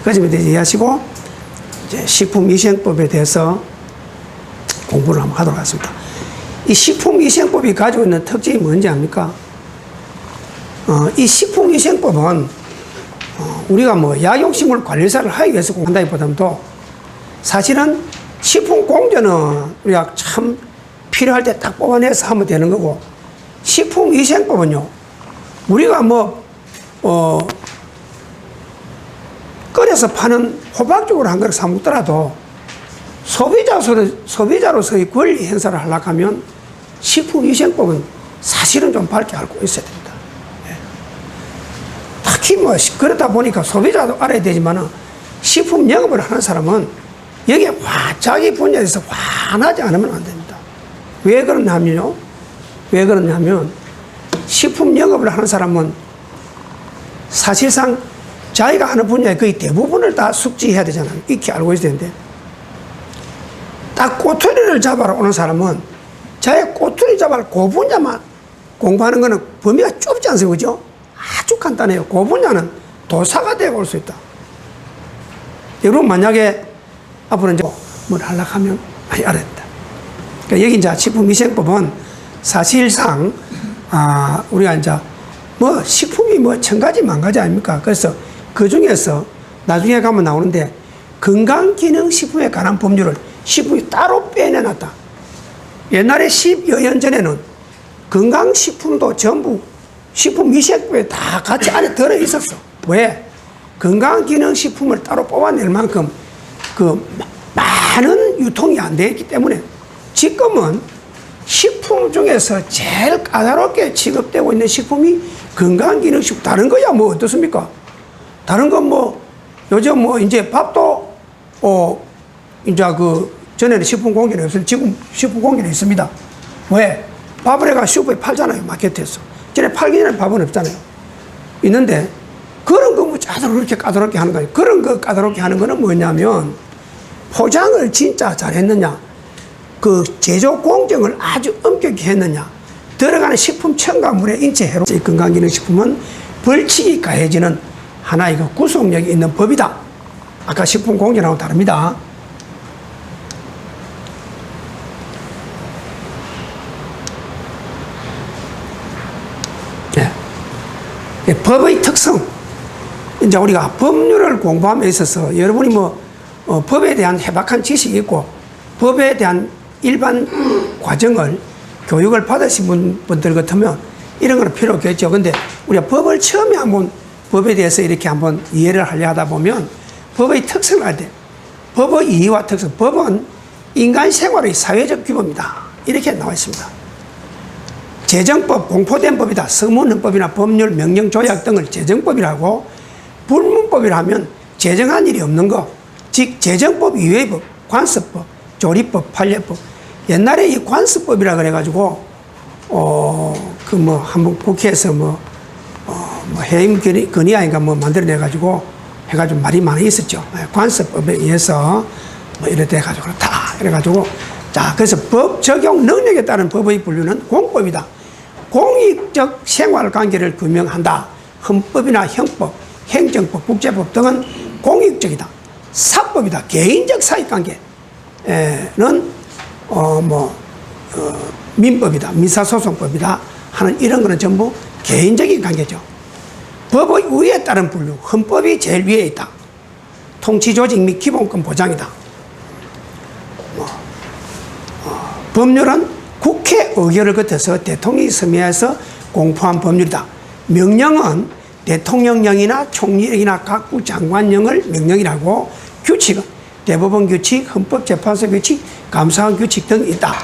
그 점에 대해서 이해하시고 이제 식품위생법에 대해서 공부를 한번 하도록 하겠습니다. 이 식품위생법이 가지고 있는 특징이 뭔지 압니까? 이 식품위생법은 우리가 뭐 약용식물 관리사를 하기 위해서 공부한다기보다도 사실은 식품공제는 우리가 참 필요할 때 딱 뽑아내서 하면 되는 거고, 식품위생법은요, 우리가 끓여서 파는 호박죽으로 한 그릇 사 먹더라도 소비자로서의 권리 행사를 하려고 하면 식품위생법은 사실은 좀 밝게 알고 있어야 됩니다. 특히 그러다 보니까 소비자도 알아야 되지만 식품 영업을 하는 사람은 여기에 자기 분야에서 환하지 않으면 안 됩니다. 왜 그러냐면요. 식품 영업을 하는 사람은 사실상 자기가 하는 분야의 거의 대부분을 다 숙지해야 되잖아요. 익히 알고 있어야 되는데, 딱 꼬투리를 잡아러 오는 사람은 자기가 꼬투리 잡아서 그 분야만 공부하는 거는 범위가 좁지 않습니까? 그죠? 아주 간단해요. 그 분야는 도사가 되어 올 수 있다. 여러분 만약에 앞으로 이제 뭘 하려고 하면 많이 알아야 된다. 그러니까 여기 이제 식품위생법은 사실상 우리가 이제 식품이 천 가지 만 가지 아닙니까? 그래서 그 중에서 나중에 가면 나오는데 건강기능식품에 관한 법률을 식품이 따로 빼내놨다. 옛날에 10여 년 전에는 건강식품도 전부 식품위생법에 다 같이 안에 들어있었어. 왜? 건강기능식품을 따로 뽑아낼 만큼 그 많은 유통이 안 되어 있기 때문에 지금은 식품 중에서 제일 까다롭게 취급되고 있는 식품이 건강기능식품. 다른 거야 어떻습니까? 다른 건 요즘 이제 밥도 이제 전에는 식품공개는 없었는데 지금 식품공개는 있습니다. 왜? 밥을 해가 슈퍼에 팔잖아요. 마케트에서. 전에 팔기 전에 밥은 없잖아요. 있는데 그런 거 그렇게 까다롭게 하는 거예요. 그런 거 까다롭게 하는 거는 뭐냐면 포장을 진짜 잘했느냐, 그 제조 공정을 아주 엄격히 했느냐, 들어가는 식품 첨가물의 인체 해로. 건강기능식품은 벌칙이 가해지는 하나의 구속력이 있는 법이다. 아까 식품 공개하고 다릅니다. 네. 법의 특성. 이제 우리가 법률을 공부함에 있어서 여러분이 법에 대한 해박한 지식이 있고 법에 대한 일반 과정을 교육을 받으신 분들 같으면 이런 건 필요 없겠죠. 근데 우리가 법을 처음에 한번 법에 대해서 이렇게 한번 이해를 하려 하다 보면 법의 특성을 알 때, 법의 이해와 특성. 법은 인간 생활의 사회적 규범이다. 이렇게 나와 있습니다. 제정법, 공포된 법이다. 서문헌법이나 법률, 명령, 조약 등을 제정법이라고, 불문법이라 하면 제정한 일이 없는 거, 즉 제정법 이외의 법, 관습법, 조리법, 판례법. 옛날에 이 관습법이라 그래가지고 한번 국회에서 해임 건의안인가 만들어내가지고 해가지고 말이 많이 있었죠. 관습법에 의해서 이렇게 해가지고 그렇다. 이래가지고 그래서 법 적용 능력에 따른 법의 분류는 공법이다. 공익적 생활 관계를 규명한다. 헌법이나 형법, 행정법, 국제법 등은 공익적이다. 사법이다. 개인적 사익관계는 민법이다. 민사소송법이다. 하는 이런 거는 전부 개인적인 관계죠. 법의 위에 따른 분류. 헌법이 제일 위에 있다. 통치조직 및 기본권 보장이다. 법률은 국회 의결을 거쳐서 대통령이 서명해서 공포한 법률이다. 명령은 대통령령이나 총리령이나 각부 장관령을 명령이라고, 규칙은 대법원 규칙, 헌법재판소 규칙, 감사원 규칙 등이 있다.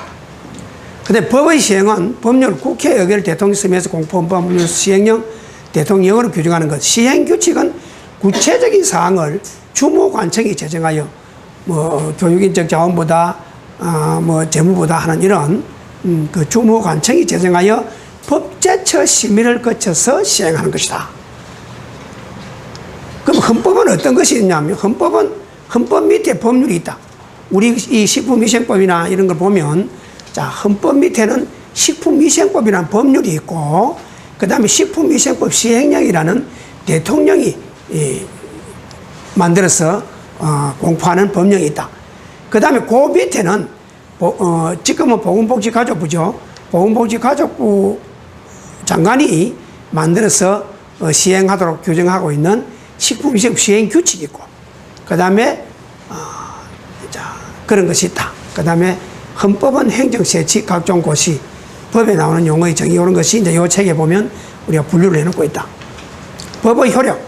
근데 법의 시행은 법률, 국회 의결, 대통령 서명해서 공포한 법률 시행령, 대통령령으로 규정하는 것. 시행 규칙은 구체적인 사항을 주무관청이 제정하여 교육인적 자원보다 재무보다 하는 이런 그 주무관청이 제정하여 법제처 심의를 거쳐서 시행하는 것이다. 그럼 헌법은 어떤 것이 있냐면, 헌법 밑에 법률이 있다. 우리 이 식품위생법이나 이런 걸 보면, 헌법 밑에는 식품위생법이라는 법률이 있고, 그 다음에 식품위생법 시행령이라는 대통령이 만들어서 공포하는 법령이 있다. 그 다음에 그 밑에는 지금은 보건복지가족부죠. 보건복지가족부 장관이 만들어서 시행하도록 규정하고 있는 식품위생법 시행 규칙이 있고, 그 다음에 그런 것이 있다. 그 다음에 헌법은 행정세치 각종 고시, 법에 나오는 용어의 정의, 이런 것이 이제 이 책에 보면 우리가 분류를 해놓고 있다. 법의 효력,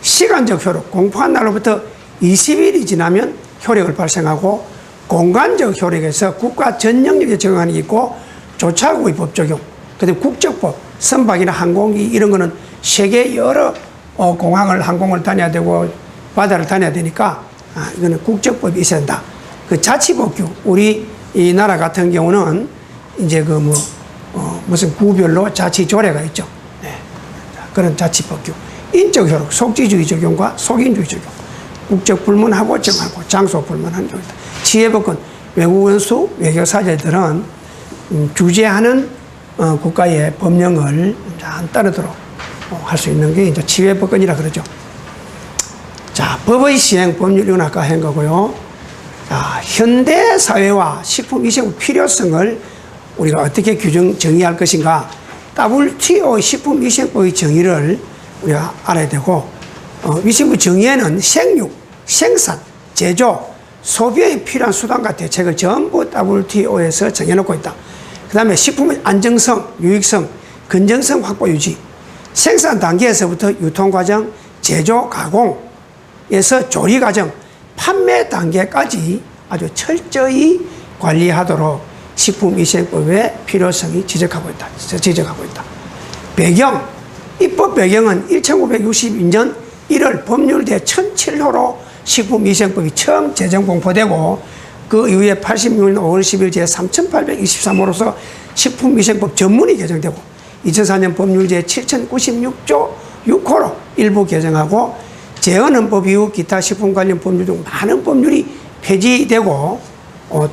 시간적 효력, 공포한 날로부터 20일이 지나면 효력을 발생하고, 공간적 효력에서 국가 전 영역에 적용하는 게 있고, 조차국의 법 적용, 그 다음에 국적법, 선박이나 항공기 이런 거는 세계 여러 공항을, 항공을 다녀야 되고 바다를 다녀야 되니까 이거는 국적법이 있어야 된다. 그 자치법규, 우리 이 나라 같은 경우는 이제 무슨 구별로 자치조례가 있죠. 네. 그런 자치법규. 인적 효력, 속지주의 적용과 속인주의 적용. 국적 불문하고 정하고 장소 불문한 경우다. 지혜법권, 외국 원수, 외교사제들은 규제하는 국가의 법령을 안 따르도록 할 수 있는 게 이제 지혜법권이라 그러죠. 자, 법의 시행 법률 이건 아까 한 거고요. 자, 현대 사회와 식품위생법 필요성을 우리가 어떻게 정의할 것인가? WTO 식품위생법의 정의를 우리가 알아야 되고, 위생법 정의에는 생육, 생산, 제조, 소비에 필요한 수단과 대책을 전부 WTO에서 정해놓고 있다. 그 다음에 식품의 안정성, 유익성, 건전성 확보 유지, 생산 단계에서부터 유통 과정, 제조, 가공에서 조리 과정, 판매 단계까지 아주 철저히 관리하도록 식품위생법의 필요성이 지적하고 있다. 배경, 입법 배경은 1962년 1월 법률 제1007호로 식품위생법이 처음 제정 공포되고, 그 이후에 86년 5월 10일 제3823호로서 식품위생법 전문이 개정되고, 2004년 법률 제7096조 6호로 일부 개정하고, 재헌헌법 이후 기타 식품 관련 법률 등 많은 법률이 폐지되고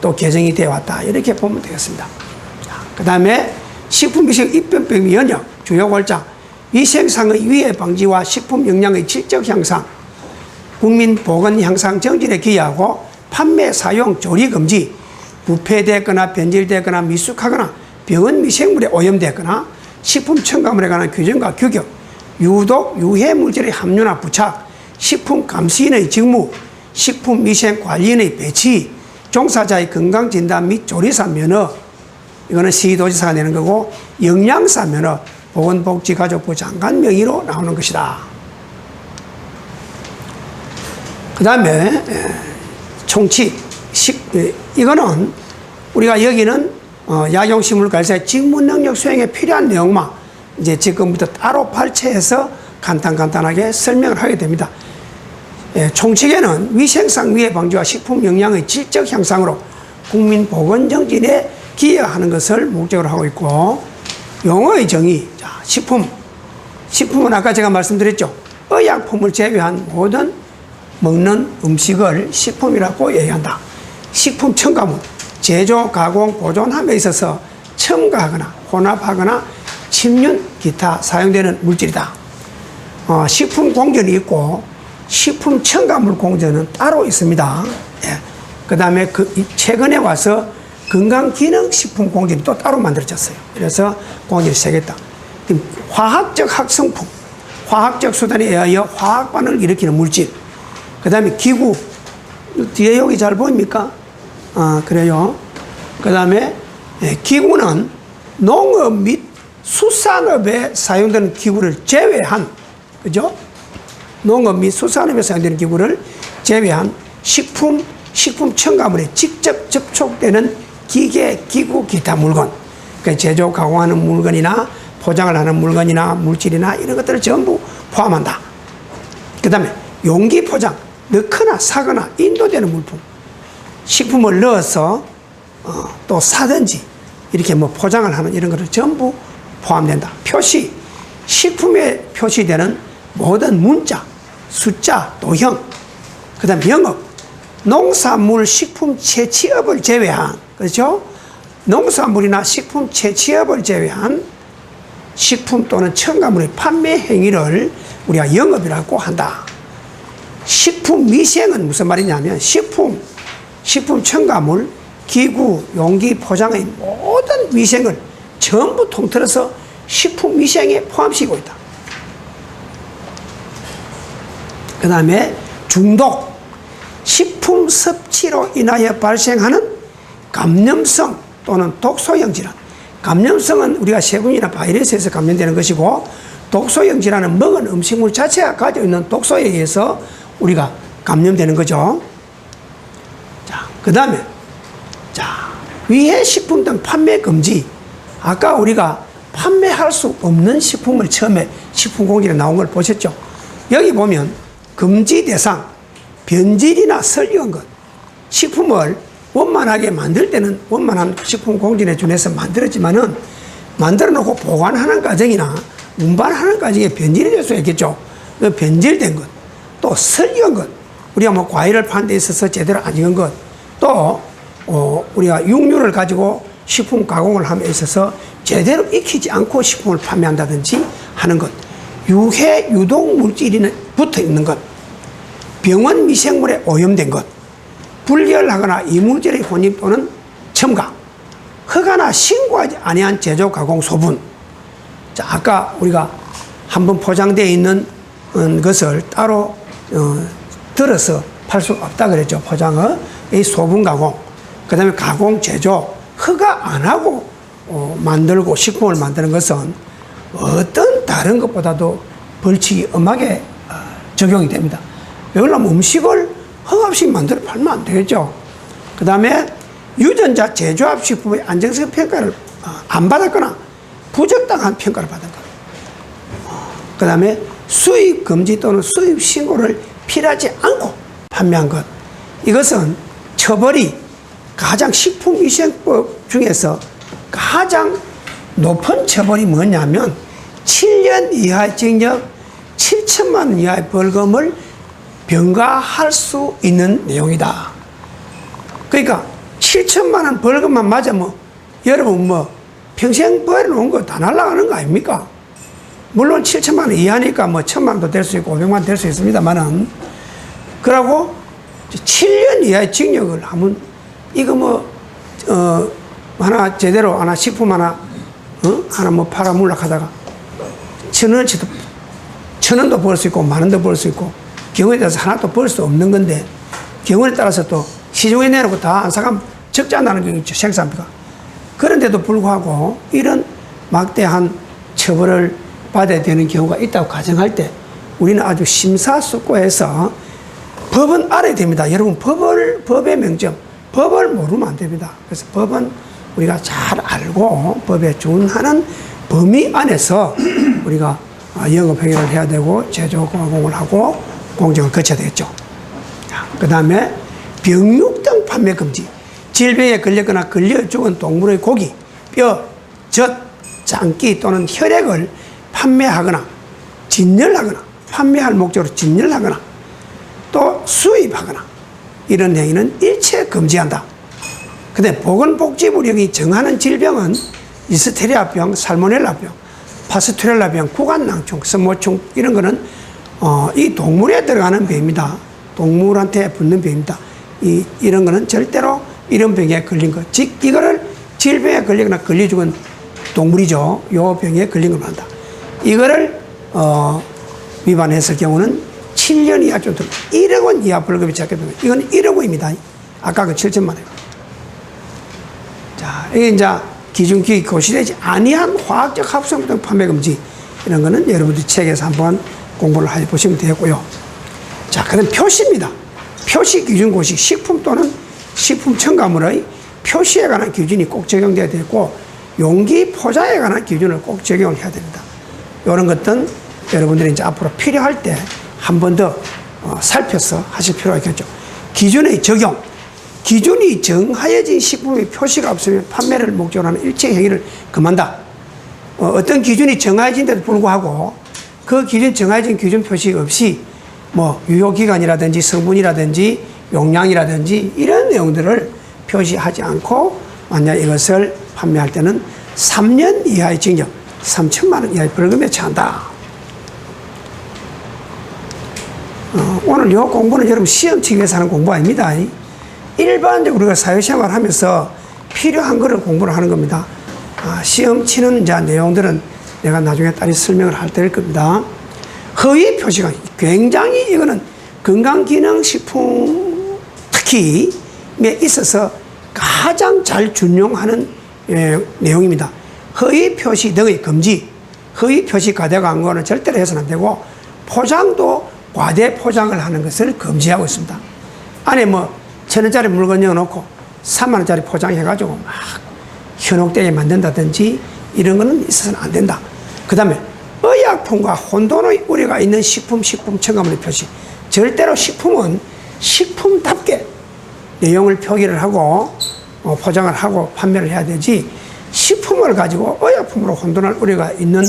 또 개정이 되어 왔다. 이렇게 보면 되겠습니다. 그 다음에 식품위생 입법병 연역 주요 골자, 위생상의 위해 방지와 식품 영양의 질적 향상, 국민 보건 향상 정진에 기여하고, 판매, 사용, 조리 금지, 부패되거나 변질되거나 미숙하거나 병원 미생물에 오염되거나 식품 첨가물에 관한 규정과 규격, 유독 유해 물질의 함유나 부착, 식품 감시인의 직무, 식품 위생 관리인의 배치, 종사자의 건강 진단 및 조리사 면허, 이거는 시도지사가 내는 거고, 영양사 면허, 보건복지가족부 장관 명의로 나오는 것이다. 그 다음에 총칙, 이거는 우리가 여기는 약용식물관리사의 직무 능력 수행에 필요한 내용만 이제 지금부터 따로 발췌해서 간단하게 설명을 하게 됩니다. 총칙에는 위생상 위해 방지와 식품 영양의 질적 향상으로 국민 보건 정진에 기여하는 것을 목적으로 하고 있고, 용어의 정의, 자, 식품은 아까 제가 말씀드렸죠. 의약품을 제외한 모든 먹는 음식을 식품이라고 얘기한다. 식품 첨가물, 제조, 가공, 보존함에 있어서 첨가하거나 혼합하거나 침륜, 기타 사용되는 물질이다. 식품 공전이 있고 식품 첨가물 공전은 따로 있습니다. 예. 그 다음에 최근에 와서 건강기능식품 공전이 또 따로 만들어졌어요. 그래서 공전이 세겠다. 화학적 합성품, 화학적 수단에 의하여 화학 반응을 일으키는 물질, 그 다음에 기구, 뒤에 여기 잘 보입니까? 그래요. 그 다음에 기구는 농업 및 수산업에 사용되는 기구를 제외한, 그죠? 농업 및 수산업에 사용되는 기구를 제외한 식품 첨가물에 직접 접촉되는 기계, 기구, 기타 물건, 그러니까 제조, 가공하는 물건이나 포장을 하는 물건이나 물질이나 이런 것들을 전부 포함한다. 그 다음에 용기 포장, 넣거나 사거나 인도되는 물품, 식품을 넣어서 또 사든지 이렇게 포장을 하는 이런 것을 전부 포함된다. 표시, 식품에 표시되는 모든 문자, 숫자, 도형, 그 다음 영업, 농산물 식품 채취업을 제외한, 그렇죠? 농산물이나 식품 채취업을 제외한 식품 또는 첨가물의 판매 행위를 우리가 영업이라고 한다. 식품 미생은 무슨 말이냐면 식품 첨가물, 기구, 용기, 포장의 모든 위생을 전부 통틀어서 식품 위생에 포함시키고 있다. 그 다음에 중독, 식품 섭취로 인하여 발생하는 감염성 또는 독소형 질환. 감염성은 우리가 세균이나 바이러스에서 감염되는 것이고, 독소형 질환은 먹은 음식물 자체가 가지고 있는 독소에 의해서 우리가 감염되는 거죠. 자, 그 다음에 위해 식품 등 판매 금지. 아까 우리가 판매할 수 없는 식품을 처음에 식품 공지에 나온 걸 보셨죠? 여기 보면 금지 대상, 변질이나 설익은 것. 식품을 원만하게 만들 때는 원만한 식품 공진에 준해서 만들었지만은 만들어 놓고 보관하는 과정이나 운반하는 과정에 변질이 될 수 있겠죠. 그 변질된 것, 또 설익은 것, 우리가 뭐 과일을 파는 데 있어서 제대로 안 익은 것, 또 우리가 육류를 가지고 식품 가공을 함에 있어서 제대로 익히지 않고 식품을 판매한다든지 하는 것, 유해 유독 물질이 붙어 있는 것, 병원 미생물에 오염된 것, 불결하거나 이물질의 혼입 또는 첨가, 허가나 신고하지 아니한 제조 가공 소분. 자, 아까 우리가 한번 포장되어 있는 것을 따로 들어서 팔 수 없다 그랬죠. 포장의 소분 가공, 그 다음에 가공 제조, 허가 안 하고 만들고 식품을 만드는 것은 어떤 다른 것보다도 벌칙이 엄하게 적용이 됩니다. 왜 그러냐면 음식을 허가 없이 만들어 팔면 안 되겠죠. 그 다음에 유전자 제조합 식품의 안정성 평가를 안 받았거나 부적당한 평가를 받은 것. 그 다음에 수입 금지 또는 수입 신고를 필요하지 않고 판매한 것. 이것은 처벌이 가장 식품위생법 중에서 가장 높은 처벌이 뭐냐면 7년 이하의 징역, 7천만 원 이하의 벌금을 병가할 수 있는 내용이다. 그러니까 7천만 원 벌금만 맞으면 여러분 뭐 평생 벌어놓은 거 다 날아가는 거 아닙니까? 물론 7천만 원 이하니까 뭐 1,000만 원도 될 수 있고 500만 원 될 수 있습니다만은, 그러고 7년 이하의 징역을 하면 이거 뭐 하나 제대로 하나 식품 하나 하나 뭐 팔아물락 하다가 1,000원도 벌 수 있고 10,000원도 벌 수 있고, 경우에 따라서 하나도 벌 수 없는 건데 경우에 따라서 또 시중에 내놓고 다 안 사가면 적자 나는 경우 있죠, 생산비가. 그런데도 불구하고 이런 막대한 처벌을 받아야 되는 경우가 있다고 가정할 때 우리는 아주 심사숙고해서 법은 알아야 됩니다. 여러분, 법의 명점, 법을 모르면 안 됩니다. 그래서 법은 우리가 잘 알고 법에 준하는 범위 안에서 우리가 영업행위를 해야 되고 제조 가공을 하고 공정을 거쳐야 되겠죠. 그 다음에 병육 등 판매 금지. 질병에 걸렸거나 걸려 죽은 동물의 고기, 뼈, 젖, 장기 또는 혈액을 판매하거나 진열하거나 판매할 목적으로 진열하거나 또 수입하거나 이런 행위는 일체 금지한다. 근데 보건복지부령이 정하는 질병은 리스테리아병, 살모넬라병, 파스투렐라병, 구간낭충, 선모충 이런 거는 이 동물에 들어가는 병입니다. 동물한테 붙는 병입니다. 이런 거는 절대로 이런 병에 걸린 것, 즉 이거를 질병에 걸리거나 걸려 죽은 동물이죠. 요 병에 걸린 걸 한다. 이거를 위반했을 경우는 7년 이하 정도 1억 원 이하 벌금이 적용됩니다. 이건 1억 원입니다. 아까 그 7천만 원. 자, 이게 이제 기준기 고시되지 아니한 화학적 합성 등 판매 금지, 이런 거는 여러분들이 책에서 한번 공부를 해보시면 되고요. 자, 그다음 표시입니다. 표시 기준 고시, 식품 또는 식품 첨가물의 표시에 관한 기준이 꼭 적용돼야 되고, 용기 포장에 관한 기준을 꼭 적용을 해야 됩니다. 이런 것들은 여러분들이 이제 앞으로 필요할 때 한 번 더 살펴서 하실 필요가 있겠죠. 기준의 적용. 기준이 정하여진 식품의 표시가 없으면 판매를 목적으로 하는 일체 행위를 금한다. 어떤 기준이 정해진데도 불구하고 그 기준 정해진 기준 표시 없이 뭐 유효기간이라든지 성분이라든지 용량이라든지 이런 내용들을 표시하지 않고 만약 이것을 판매할 때는 3년 이하의 징역, 3천만 원 이하의 벌금에 처한다. 오늘 이 공부는 여러분 시험 치기 위해서 하는 공부 아닙니다. 일반적으로 우리가 사회생활 하면서 필요한 거를 공부를 하는 겁니다. 시험 치는 내용들은 내가 나중에 따로 설명을 할 될 겁니다. 허위 표시가 굉장히 이거는 건강기능식품 특히에 있어서 가장 잘 준용하는 내용입니다. 허위 표시 등의 금지, 허위 표시 과대 광고는 절대로 해서는 안 되고 포장도 과대 포장을 하는 것을 금지하고 있습니다. 안에 뭐 1,000원짜리 물건 넣어놓고 3만원짜리 포장해가지고 막 현혹되게 만든다든지 이런 거는 있어서는 안 된다. 그 다음에 의약품과 혼돈의 우려가 있는 식품 첨가물의 표시. 절대로 식품은 식품답게 내용을 표기를 하고 포장을 하고 판매를 해야 되지, 식품을 가지고 의약품으로 혼돈할 우려가 있는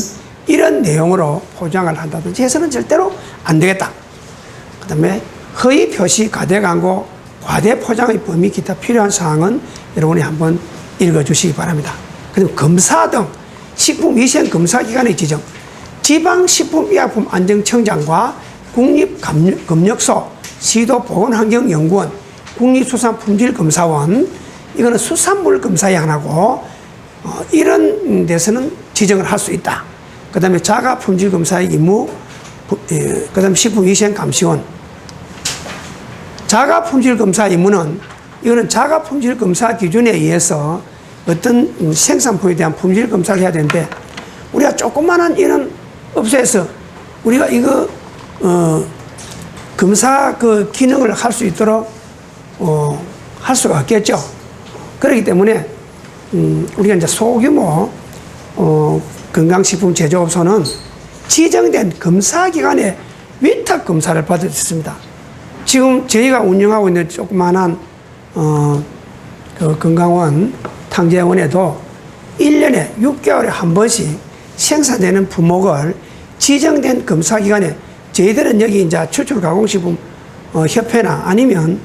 이런 내용으로 포장을 한다든지 해서는 절대로 안 되겠다. 그 다음에 허위 표시, 과대 광고, 과대 포장의 범위 기타 필요한 사항은 여러분이 한번 읽어주시기 바랍니다. 그리고 검사 등 식품위생검사기관의 지정, 지방식품의약품안전청장과 국립검역소, 시도보건환경연구원, 국립수산품질검사원, 이거는 수산물 검사에 하나고 이런 데서는 지정을 할 수 있다. 그 다음에 자가품질검사의 임무, 그 다음에 식품위생감시원. 자가품질검사 임무는 이거는 자가품질검사 기준에 의해서 어떤 생산품에 대한 품질검사를 해야 되는데, 우리가 조그마한 이런 업소에서 우리가 이거 검사 그 기능을 할 수 있도록 할 수가 없겠죠. 그렇기 때문에 우리가 이제 소규모 건강식품 제조업소는 지정된 검사기관의 위탁 검사를 받을 수 있습니다. 지금 저희가 운영하고 있는 조그마한 그 건강원 탕제원에도 1년에 6개월에 한 번씩 생산되는 품목을 지정된 검사기관에, 저희들은 여기 이제 추출가공식품 협회나 아니면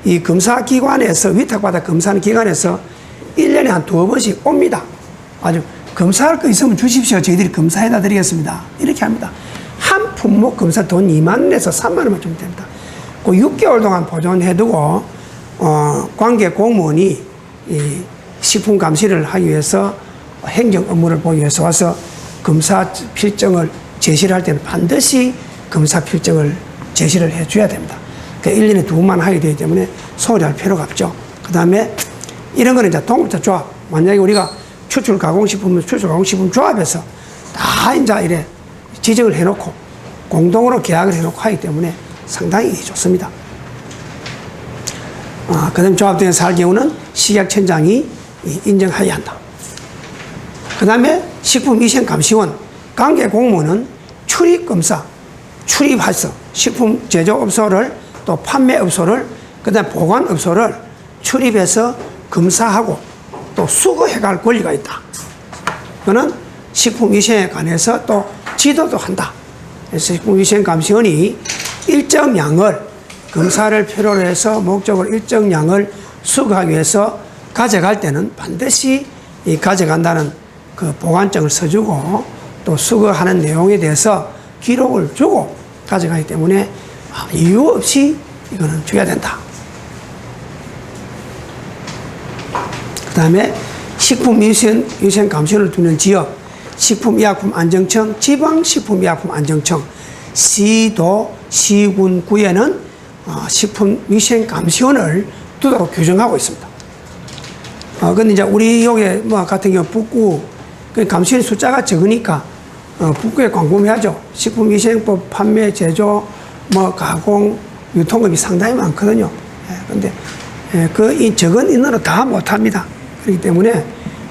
이 검사기관에서 위탁받아 검사하는 기관에서 1년에 한 2번씩 옵니다. 아주 검사할 거 있으면 주십시오. 저희들이 검사해다 드리겠습니다. 이렇게 합니다. 한 품목 검사 돈 2만 원에서 3만 원만 주면 됩니다. 그 6개월 동안 보존해두고 관계 공무원이 이 식품 감시를 하기 위해서 행정 업무를 보기 위해서 와서 검사 필증을 제시를 할 때는 반드시 검사 필증을 제시를 해줘야 됩니다. 그러니까 1년에 2번 하게 되기 때문에 소홀히 할 필요가 없죠. 그 다음에 이런 거는 이제 동업자 조합, 만약에 우리가 추출가공식품 조합에서 다 이제 이래 지정을 해놓고 공동으로 계약을 해놓고 하기 때문에 상당히 좋습니다. 그 다음에 조합등에서 할 경우는 식약청장이 인정하여야 한다. 그 다음에 식품위생감시원, 관계공무원은 출입검사, 출입해서 식품 제조업소를 또 판매업소를 그 다음에 보관업소를 출입해서 검사하고 또 수거해갈 권리가 있다. 이거는 식품위생에 관해서 또 지도도 한다. 그래서 식품위생감시원이 일정 양을 검사를 필요로 해서 목적으로 일정 양을 수거하기 위해서 가져갈 때는 반드시 이 가져간다는 그 보관증을 써주고 또 수거하는 내용에 대해서 기록을 주고 가져가기 때문에 이유 없이 이거는 줘야 된다. 그 다음에 식품위생감시원을 두는 지역, 식품의약품안정청, 지방식품의약품안정청, 시도, 시군, 구에는 식품위생감시원을 두도록 규정하고 있습니다. 근데 이제 우리 여기 뭐 같은 경우 북구 그 감시원 숫자가 적으니까 북구에 광범위하죠. 식품위생법 판매, 제조, 뭐 가공, 유통업이 상당히 많거든요. 그런데 이 적은 인원은 다 못합니다. 그렇기 때문에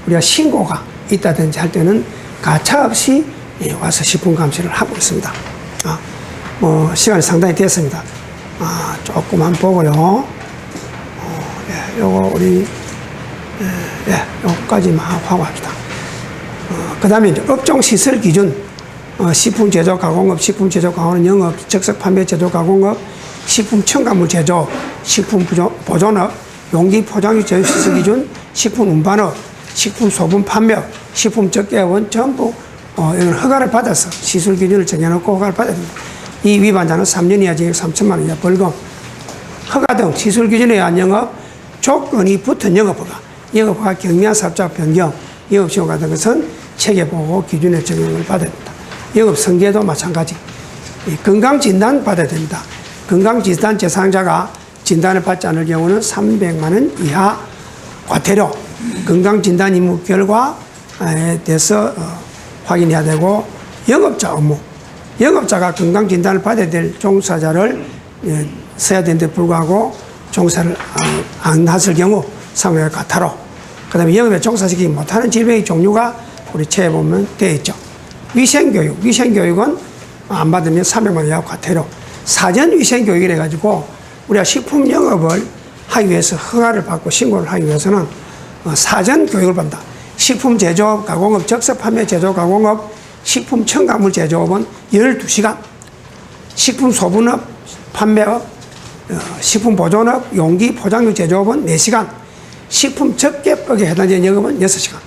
우리가 신고가 있다든지 할 때는 가차없이 와서 식품 감시를 하고 있습니다. 뭐 시간이 상당히 됐습니다. 조금만 보고요. 요거 우리 요거까지만 하고 합시다. 그 다음에 이제 업종 시설 기준, 식품 제조 가공업, 식품 제조 가공업 영업, 즉석 판매 제조 가공업, 식품 첨가물 제조, 식품 보존업, 용기 포장유 제조 시설 기준, 식품 운반업, 식품 소분 판매업, 식품 적개원 전부 이런 허가를 받아서 시술 기준을 정해놓고 허가를 받아야 됩니다. 이 위반자는 3년 이하 징역 3천만 원 이하 벌금. 허가 등 시술 기준에 의한 영업, 조건이 붙은 영업허가, 영업허가 경미한 사업자 변경, 영업시효 같은 것은 체계보호 기준에 적용을 받아야 됩니다. 영업 성계도 마찬가지. 건강진단 받아야 됩니다. 건강진단 대상자가 진단을 받지 않을 경우는 300만 원 이하 과태료, 건강진단 임무 결과에 대해서 확인해야 되고, 영업자 업무, 영업자가 건강진단을 받아야 될 종사자를 써야 되는데 불구하고 종사를 안 했을 경우 사무엘 과태료, 그 다음에 영업에 종사시키지 못하는 질병의 종류가 우리 체에 보면 되어 있죠. 위생교육, 위생교육은 안 받으면 300만 원 이하 과태료. 사전 위생교육이라 해가지고 우리가 식품 영업을 하기 위해서 허가를 받고 신고를 하기 위해서는 사전 교육을 받는다. 식품 제조업, 가공업, 적석 판매 제조 가공업, 식품 첨가물 제조업은 12시간, 식품 소분업, 판매업, 식품 보존업, 용기 포장류 제조업은 4시간, 식품 적개업에 해당되는 영업은 6시간.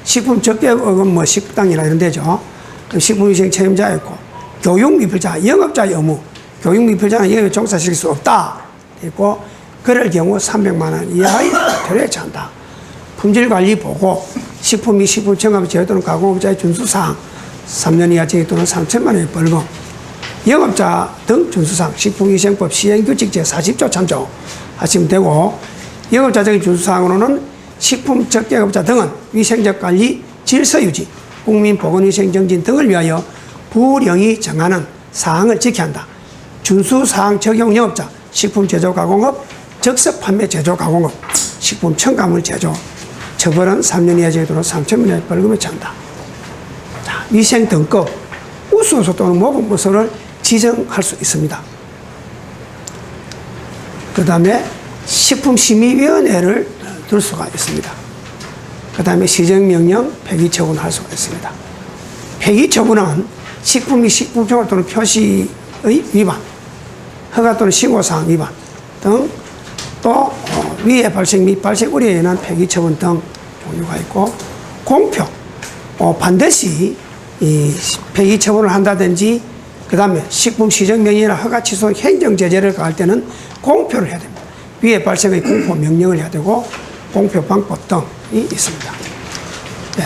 식품 적개업은 뭐 식당이나 이런 데죠. 식품위생 책임자 있고, 교육 미필자, 영업자의 의무, 교육 미필자는 영업에 종사시킬 수 없다. 있고, 그럴 경우 300만 원 이하의 과태료에 처한다. 품질관리 보고, 식품 및 식품 첨가물 제조 또는 가공업자의 준수사항, 3년 이하 징역 또는 3천만 원의 벌금. 영업자 등 준수사항, 식품위생법 시행규칙 제40조 참조하시면 되고, 영업자적인 준수사항으로는 식품 적개업자 등은 위생적 관리, 질서유지, 국민보건위생 정진 등을 위하여 부령이 정하는 사항을 지켜야 한다. 준수사항 적용 영업자, 식품 제조 가공업, 적석 판매 제조 가공업, 식품 첨가물 제조, 처벌은 3년 이하 징역 또는 3천만 원의 벌금에 처한다. 자, 위생 등급, 우수소 또는 모범부서를 지정할 수 있습니다. 그 다음에 식품심의위원회를 둘 수가 있습니다. 그 다음에 시정명령, 폐기처분을 할 수가 있습니다. 폐기처분은 식품 및 식품표시 또는 표시의 위반, 허가 또는 신고사항 위반 등, 또 위해 발생 및 발생 우려에 의한 폐기처분 등 종류가 있고, 공표, 반드시 이 폐기처분을 한다든지, 그 다음에 식품 시정명령이나 허가 취소 행정제재를 가할 때는 공표를 해야 됩니다. 위에 발생의 공포 명령을 해야 되고, 공표 방법 등이 있습니다. 네.